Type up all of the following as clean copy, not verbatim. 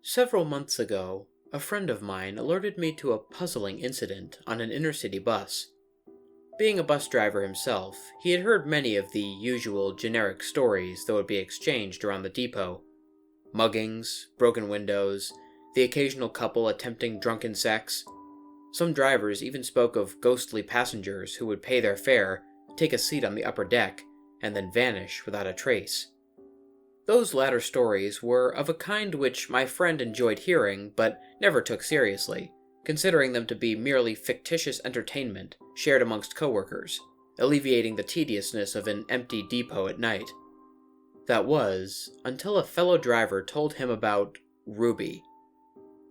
Several months ago, a friend of mine alerted me to a puzzling incident on an inner-city bus. Being a bus driver himself, he had heard many of the usual generic stories that would be exchanged around the depot. Muggings, broken windows, the occasional couple attempting drunken sex. Some drivers even spoke of ghostly passengers who would pay their fare, take a seat on the upper deck, and then vanish without a trace. Those latter stories were of a kind which my friend enjoyed hearing but never took seriously, considering them to be merely fictitious entertainment shared amongst coworkers, alleviating the tediousness of an empty depot at night. That was, until a fellow driver told him about Ruby.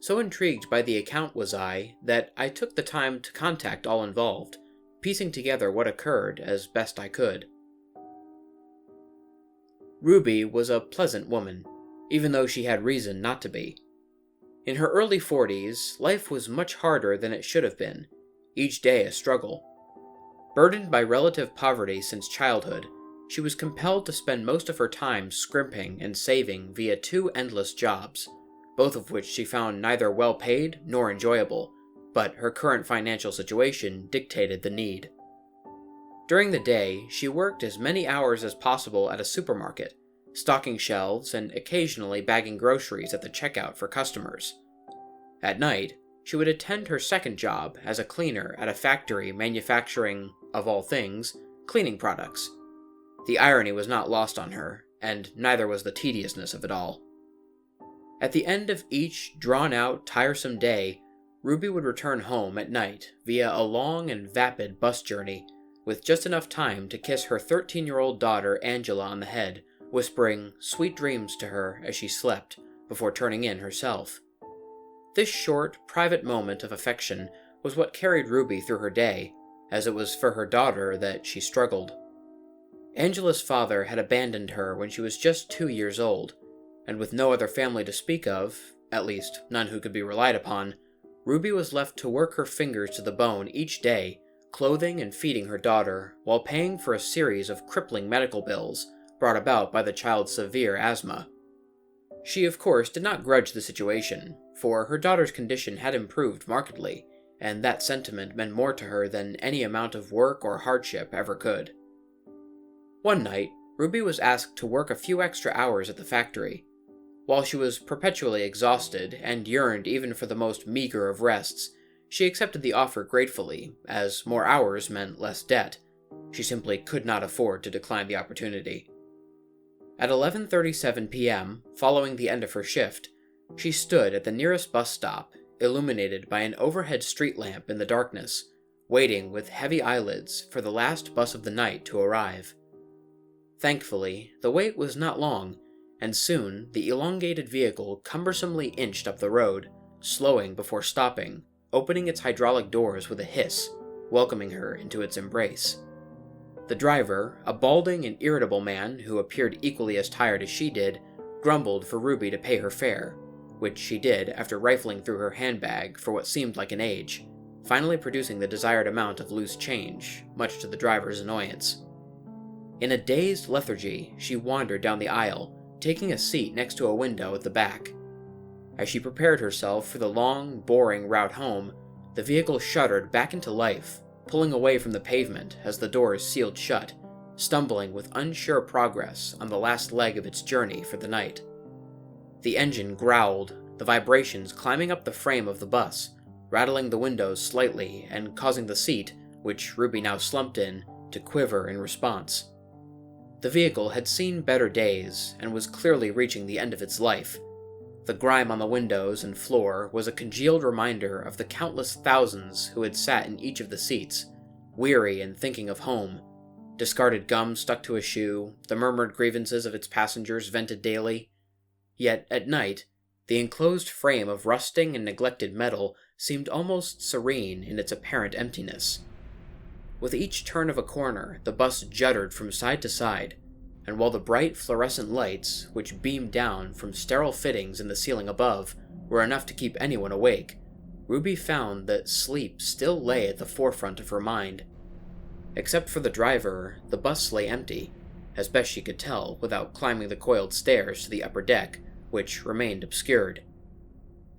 So intrigued by the account was I, that I took the time to contact all involved, piecing together what occurred as best I could. Ruby was a pleasant woman, even though she had reason not to be. In her early 40s, life was much harder than it should have been, each day a struggle. Burdened by relative poverty since childhood, she was compelled to spend most of her time scrimping and saving via two endless jobs, both of which she found neither well paid nor enjoyable, but her current financial situation dictated the need. During the day, she worked as many hours as possible at a supermarket, stocking shelves and occasionally bagging groceries at the checkout for customers. At night, she would attend her second job as a cleaner at a factory manufacturing, of all things, cleaning products. The irony was not lost on her, and neither was the tediousness of it all. At the end of each drawn-out, tiresome day, Ruby would return home at night via a long and vapid bus journey, with just enough time to kiss her 13-year-old daughter Angela on the head, whispering sweet dreams to her as she slept, before turning in herself. This short, private moment of affection was what carried Ruby through her day, as it was for her daughter that she struggled. Angela's father had abandoned her when she was just 2 years old, and with no other family to speak of, at least none who could be relied upon, Ruby was left to work her fingers to the bone each day, clothing and feeding her daughter, while paying for a series of crippling medical bills brought about by the child's severe asthma. She, of course, did not grudge the situation, for her daughter's condition had improved markedly, and that sentiment meant more to her than any amount of work or hardship ever could. One night, Ruby was asked to work a few extra hours at the factory. While she was perpetually exhausted and yearned even for the most meager of rests, she accepted the offer gratefully, as more hours meant less debt. She simply could not afford to decline the opportunity. At 11:37 p.m., following the end of her shift, she stood at the nearest bus stop, illuminated by an overhead street lamp in the darkness, waiting with heavy eyelids for the last bus of the night to arrive. Thankfully, the wait was not long, and soon the elongated vehicle cumbersomely inched up the road, slowing before stopping, opening its hydraulic doors with a hiss, welcoming her into its embrace. The driver, a balding and irritable man who appeared equally as tired as she did, grumbled for Ruby to pay her fare, which she did after rifling through her handbag for what seemed like an age, finally producing the desired amount of loose change, much to the driver's annoyance. In a dazed lethargy, she wandered down the aisle, taking a seat next to a window at the back. As she prepared herself for the long, boring route home, the vehicle shuddered back into life, pulling away from the pavement as the doors sealed shut, stumbling with unsure progress on the last leg of its journey for the night. The engine growled, the vibrations climbing up the frame of the bus, rattling the windows slightly and causing the seat, which Ruby now slumped in, to quiver in response. The vehicle had seen better days and was clearly reaching the end of its life. The grime on the windows and floor was a congealed reminder of the countless thousands who had sat in each of the seats, weary and thinking of home. Discarded gum stuck to a shoe, the murmured grievances of its passengers vented daily. Yet, at night, the enclosed frame of rusting and neglected metal seemed almost serene in its apparent emptiness. With each turn of a corner, the bus juddered from side to side, and while the bright fluorescent lights, which beamed down from sterile fittings in the ceiling above, were enough to keep anyone awake, Ruby found that sleep still lay at the forefront of her mind. Except for the driver, the bus lay empty, as best she could tell without climbing the coiled stairs to the upper deck, which remained obscured.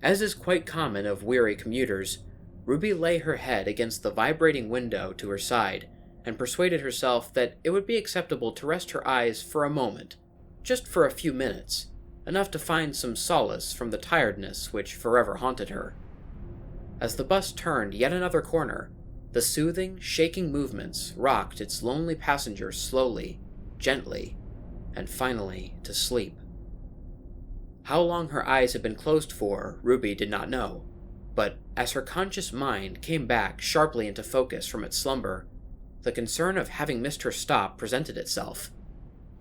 As is quite common of weary commuters, Ruby lay her head against the vibrating window to her side and persuaded herself that it would be acceptable to rest her eyes for a moment, just for a few minutes, enough to find some solace from the tiredness which forever haunted her. As the bus turned yet another corner, the soothing, shaking movements rocked its lonely passengers slowly, gently, and finally to sleep. How long her eyes had been closed for, Ruby did not know, but as her conscious mind came back sharply into focus from its slumber, the concern of having missed her stop presented itself.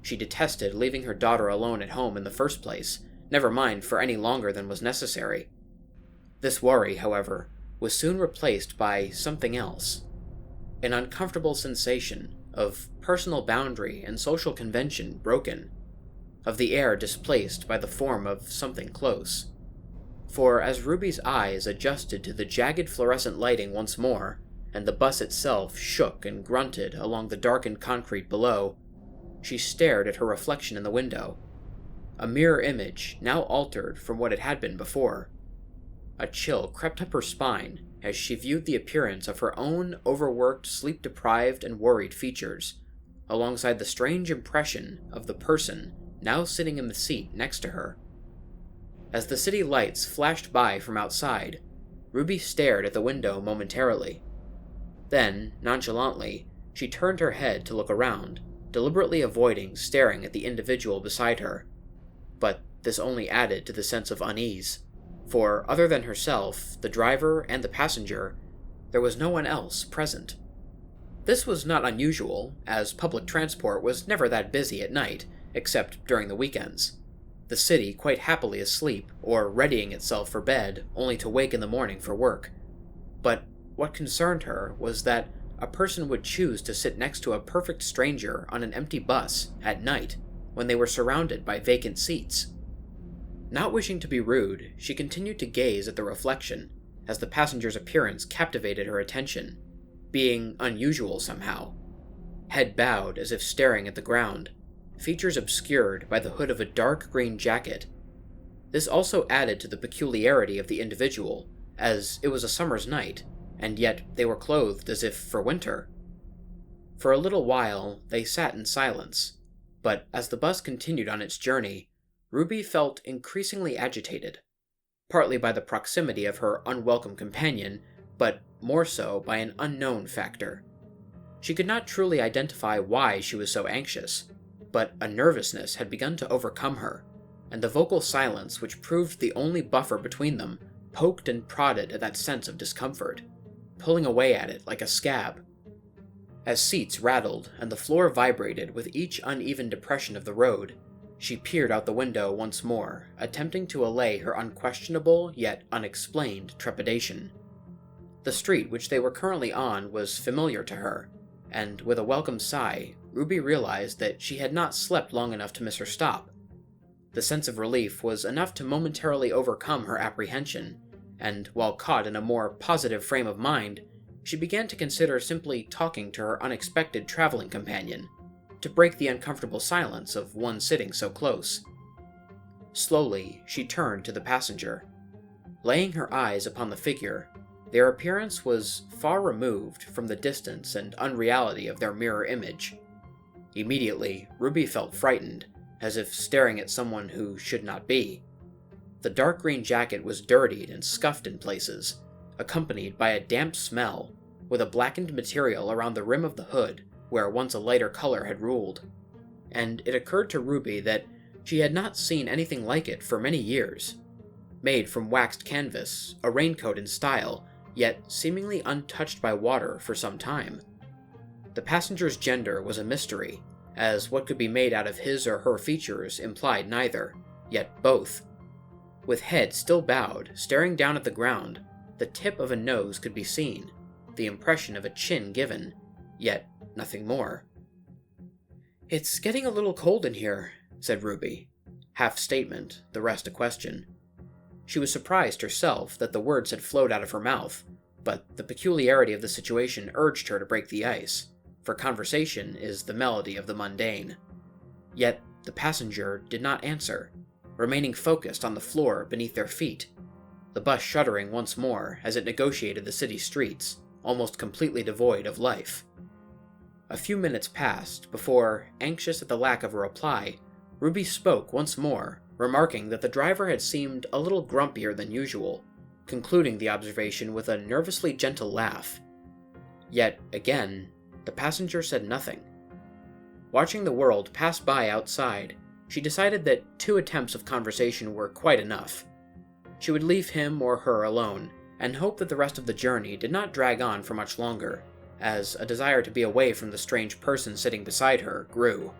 She detested leaving her daughter alone at home in the first place, never mind for any longer than was necessary. This worry, however, was soon replaced by something else. An uncomfortable sensation of personal boundary and social convention broken, of the air displaced by the form of something close. For as Ruby's eyes adjusted to the jagged fluorescent lighting once more, and the bus itself shook and grunted along the darkened concrete below, she stared at her reflection in the window, a mirror image now altered from what it had been before. A chill crept up her spine as she viewed the appearance of her own overworked, sleep-deprived, and worried features, alongside the strange impression of the person now sitting in the seat next to her. As the city lights flashed by from outside, Ruby stared at the window momentarily. Then, nonchalantly, she turned her head to look around, deliberately avoiding staring at the individual beside her. But this only added to the sense of unease, for other than herself, the driver, and the passenger, there was no one else present. This was not unusual, as public transport was never that busy at night, except during the weekends. The city quite happily asleep, or readying itself for bed, only to wake in the morning for work. But what concerned her was that a person would choose to sit next to a perfect stranger on an empty bus at night, when they were surrounded by vacant seats. Not wishing to be rude, she continued to gaze at the reflection, as the passenger's appearance captivated her attention, being unusual somehow. Head bowed as if staring at the ground, features obscured by the hood of a dark green jacket. This also added to the peculiarity of the individual, as it was a summer's night, and yet they were clothed as if for winter. For a little while they sat in silence, but as the bus continued on its journey, Ruby felt increasingly agitated, partly by the proximity of her unwelcome companion, but more so by an unknown factor. She could not truly identify why she was so anxious, but a nervousness had begun to overcome her, and the vocal silence which proved the only buffer between them poked and prodded at that sense of discomfort, pulling away at it like a scab. As seats rattled and the floor vibrated with each uneven depression of the road, she peered out the window once more, attempting to allay her unquestionable yet unexplained trepidation. The street which they were currently on was familiar to her, and with a welcome sigh, Ruby realized that she had not slept long enough to miss her stop. The sense of relief was enough to momentarily overcome her apprehension, and while caught in a more positive frame of mind, she began to consider simply talking to her unexpected traveling companion, to break the uncomfortable silence of one sitting so close. Slowly, she turned to the passenger. Laying her eyes upon the figure, their appearance was far removed from the distance and unreality of their mirror image. Immediately, Ruby felt frightened, as if staring at someone who should not be. The dark green jacket was dirtied and scuffed in places, accompanied by a damp smell, with a blackened material around the rim of the hood, where once a lighter color had ruled. And it occurred to Ruby that she had not seen anything like it for many years. Made from waxed canvas, a raincoat in style, yet seemingly untouched by water for some time. The passenger's gender was a mystery, as what could be made out of his or her features implied neither, yet both. With head still bowed, staring down at the ground, the tip of a nose could be seen, the impression of a chin given, yet nothing more. "It's getting a little cold in here," said Ruby, half statement, the rest a question. She was surprised herself that the words had flowed out of her mouth, but the peculiarity of the situation urged her to break the ice, for conversation is the melody of the mundane. Yet the passenger did not answer, remaining focused on the floor beneath their feet. the bus shuddering once more as it negotiated the city streets, almost completely devoid of life. A few minutes passed before, anxious at the lack of a reply, Ruby spoke once more, remarking that the driver had seemed a little grumpier than usual, concluding the observation with a nervously gentle laugh. Yet, again, the passenger said nothing. Watching the world pass by outside, she decided that 2 attempts of conversation were quite enough. She would leave him or her alone, and hope that the rest of the journey did not drag on for much longer, as a desire to be away from the strange person sitting beside her grew.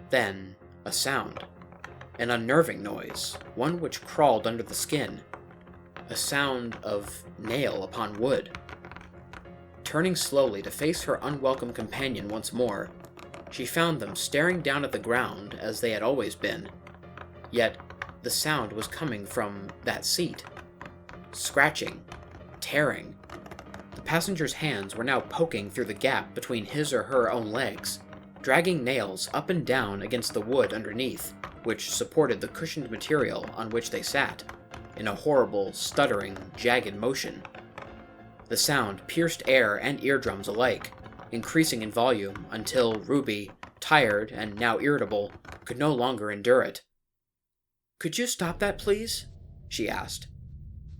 Then, a sound. An unnerving noise, one which crawled under the skin. A sound of nail upon wood. Turning slowly to face her unwelcome companion once more, she found them staring down at the ground as they had always been. Yet, the sound was coming from that seat. Scratching. Tearing. The passenger's hands were now poking through the gap between his or her own legs, dragging nails up and down against the wood underneath, which supported the cushioned material on which they sat, in a horrible, stuttering, jagged motion. The sound pierced air and eardrums alike, increasing in volume until Ruby, tired and now irritable, could no longer endure it. "Could you stop that, please?" she asked.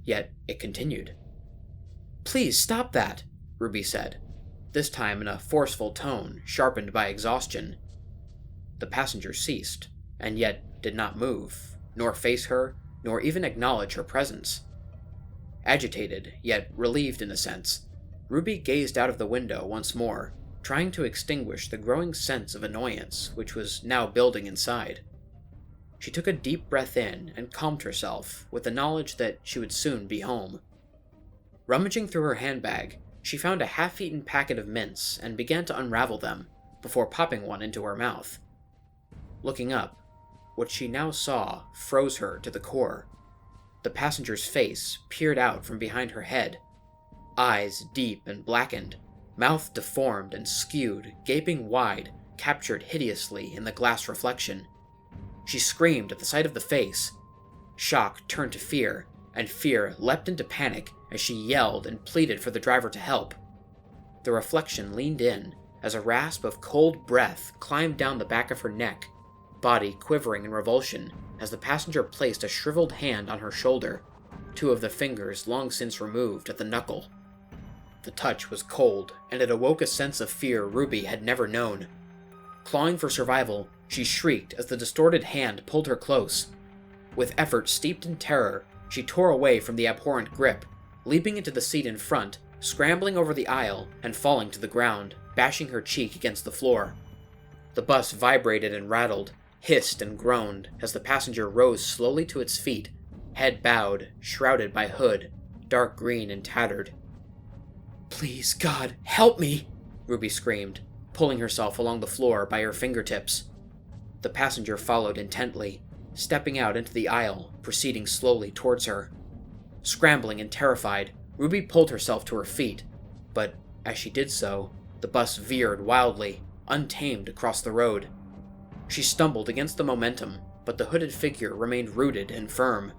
Yet it continued. "Please stop that," Ruby said, this time in a forceful tone sharpened by exhaustion. The passenger ceased, and yet did not move, nor face her, nor even acknowledge her presence. Agitated, yet relieved in a sense, Ruby gazed out of the window once more, trying to extinguish the growing sense of annoyance which was now building inside. She took a deep breath in and calmed herself with the knowledge that she would soon be home. Rummaging through her handbag, she found a half-eaten packet of mints and began to unravel them, before popping one into her mouth. Looking up, what she now saw froze her to the core. The passenger's face peered out from behind her head, eyes deep and blackened, mouth deformed and skewed, gaping wide, captured hideously in the glass reflection. She screamed at the sight of the face. Shock turned to fear, and fear leapt into panic as she yelled and pleaded for the driver to help. The reflection leaned in as a rasp of cold breath climbed down the back of her neck, body quivering in revulsion as the passenger placed a shriveled hand on her shoulder, 2 of the fingers long since removed at the knuckle. The touch was cold, and it awoke a sense of fear Ruby had never known. Clawing for survival, she shrieked as the distorted hand pulled her close. With effort steeped in terror, she tore away from the abhorrent grip, leaping into the seat in front, scrambling over the aisle, and falling to the ground, bashing her cheek against the floor. The bus vibrated and rattled, hissed and groaned as the passenger rose slowly to its feet, head bowed, shrouded by hood, dark green and tattered. "Please, God, help me!" Ruby screamed, pulling herself along the floor by her fingertips. The passenger followed intently, stepping out into the aisle, proceeding slowly towards her. Scrambling and terrified, Ruby pulled herself to her feet, but as she did so, the bus veered wildly, untamed across the road. She stumbled against the momentum, but the hooded figure remained rooted and firm.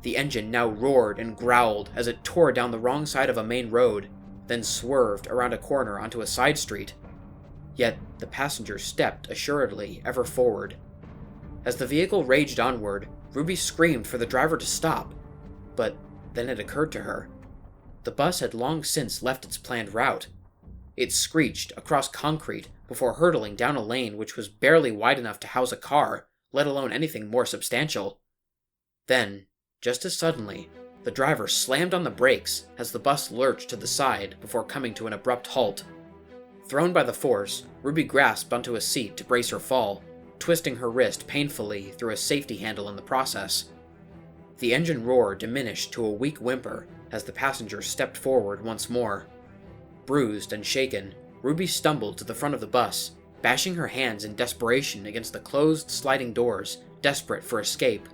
The engine now roared and growled as it tore down the wrong side of a main road, then swerved around a corner onto a side street. Yet the passenger stepped assuredly ever forward. As the vehicle raged onward, Ruby screamed for the driver to stop, but then it occurred to her. The bus had long since left its planned route. It screeched across concrete before hurtling down a lane which was barely wide enough to house a car, let alone anything more substantial. Then, just as suddenly, the driver slammed on the brakes as the bus lurched to the side before coming to an abrupt halt. Thrown by the force, Ruby grasped onto a seat to brace her fall, twisting her wrist painfully through a safety handle in the process. The engine roar diminished to a weak whimper as the passenger stepped forward once more. Bruised and shaken, Ruby stumbled to the front of the bus, bashing her hands in desperation against the closed sliding doors, desperate for escape.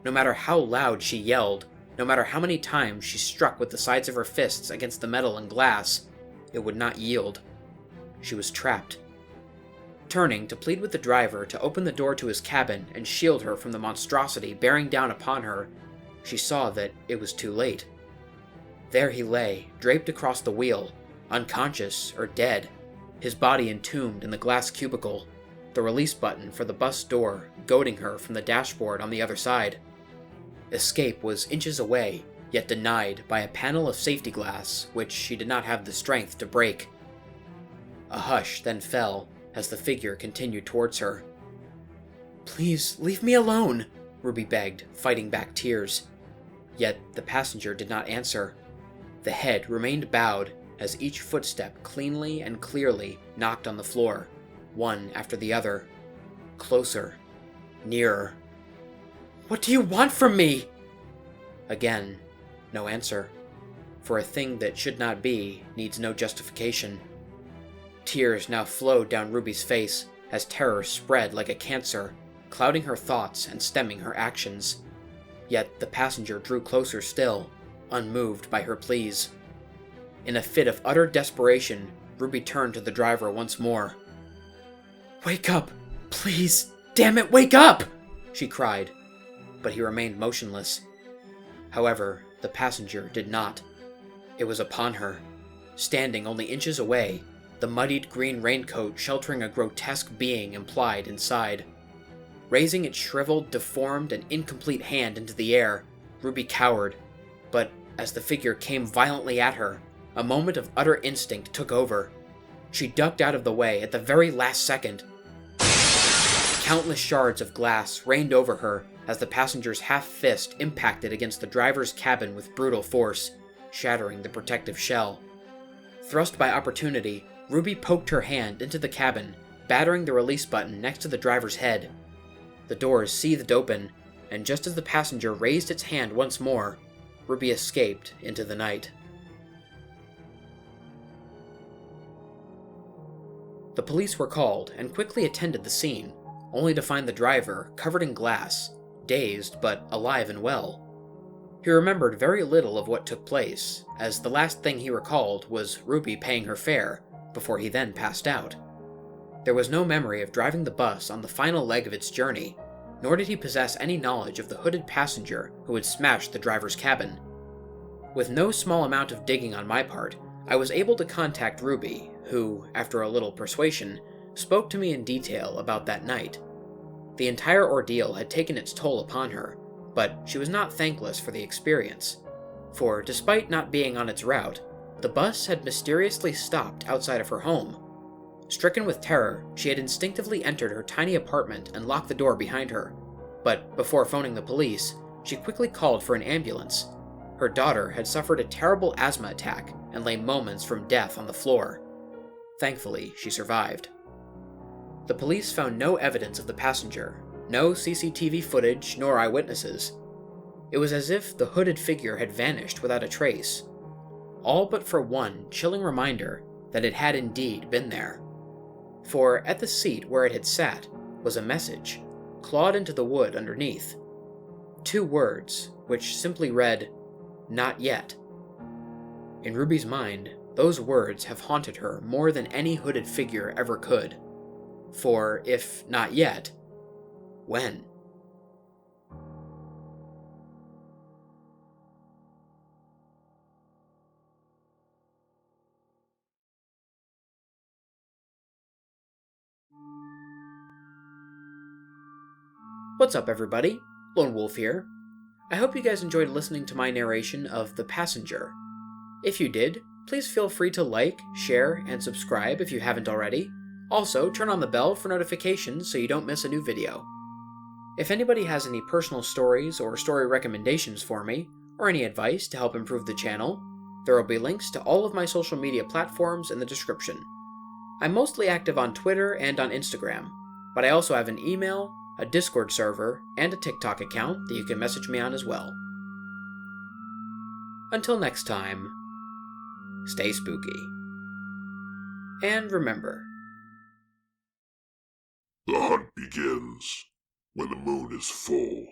No matter how loud she yelled, no matter how many times she struck with the sides of her fists against the metal and glass, it would not yield. She was trapped. Turning to plead with the driver to open the door to his cabin and shield her from the monstrosity bearing down upon her, she saw that it was too late. There he lay, draped across the wheel, unconscious or dead, his body entombed in the glass cubicle, the release button for the bus door goading her from the dashboard on the other side. Escape was inches away, yet denied by a panel of safety glass which she did not have the strength to break. A hush then fell as the figure continued towards her. "Please, leave me alone," Ruby begged, fighting back tears. Yet the passenger did not answer. The head remained bowed as each footstep cleanly and clearly knocked on the floor, one after the other. Closer. Nearer. "What do you want from me?" Again, no answer. For a thing that should not be needs no justification. Tears now flowed down Ruby's face as terror spread like a cancer, clouding her thoughts and stemming her actions. Yet the passenger drew closer still, unmoved by her pleas. In a fit of utter desperation, Ruby turned to the driver once more. "Wake up! Please! Damn it, wake up!" she cried, but he remained motionless. However, the passenger did not. It was upon her, standing only inches away, the muddied green raincoat sheltering a grotesque being implied inside. Raising its shriveled, deformed, and incomplete hand into the air, Ruby cowered, but as the figure came violently at her, a moment of utter instinct took over. She ducked out of the way at the very last second. Countless shards of glass rained over her as the passenger's half fist impacted against the driver's cabin with brutal force, shattering the protective shell. Thrust by opportunity, Ruby poked her hand into the cabin, battering the release button next to the driver's head. The doors seethed open, and just as the passenger raised its hand once more, Ruby escaped into the night. The police were called and quickly attended the scene, only to find the driver covered in glass, dazed but alive and well. He remembered very little of what took place, as the last thing he recalled was Ruby paying her fare, before he then passed out. There was no memory of driving the bus on the final leg of its journey, nor did he possess any knowledge of the hooded passenger who had smashed the driver's cabin. With no small amount of digging on my part, I was able to contact Ruby, who, after a little persuasion, spoke to me in detail about that night. The entire ordeal had taken its toll upon her, but she was not thankless for the experience. For, despite not being on its route, the bus had mysteriously stopped outside of her home. Stricken with terror, she had instinctively entered her tiny apartment and locked the door behind her. But before phoning the police, she quickly called for an ambulance. Her daughter had suffered a terrible asthma attack and lay moments from death on the floor. Thankfully, she survived. The police found no evidence of the passenger, no CCTV footage nor eyewitnesses. It was as if the hooded figure had vanished without a trace. All but for one chilling reminder that it had indeed been there. For at the seat where it had sat was a message, clawed into the wood underneath. 2 words, which simply read, "Not yet." In Ruby's mind, those words have haunted her more than any hooded figure ever could. For if not yet, when? What's up, everybody? Lone Wolf here. I hope you guys enjoyed listening to my narration of The Passenger. If you did, please feel free to like, share, and subscribe if you haven't already. Also, turn on the bell for notifications so you don't miss a new video. If anybody has any personal stories or story recommendations for me, or any advice to help improve the channel, there will be links to all of my social media platforms in the description. I'm mostly active on Twitter and on Instagram, but I also have an email, a Discord server, and a TikTok account that you can message me on as well. Until next time, stay spooky. And remember, the hunt begins when the moon is full.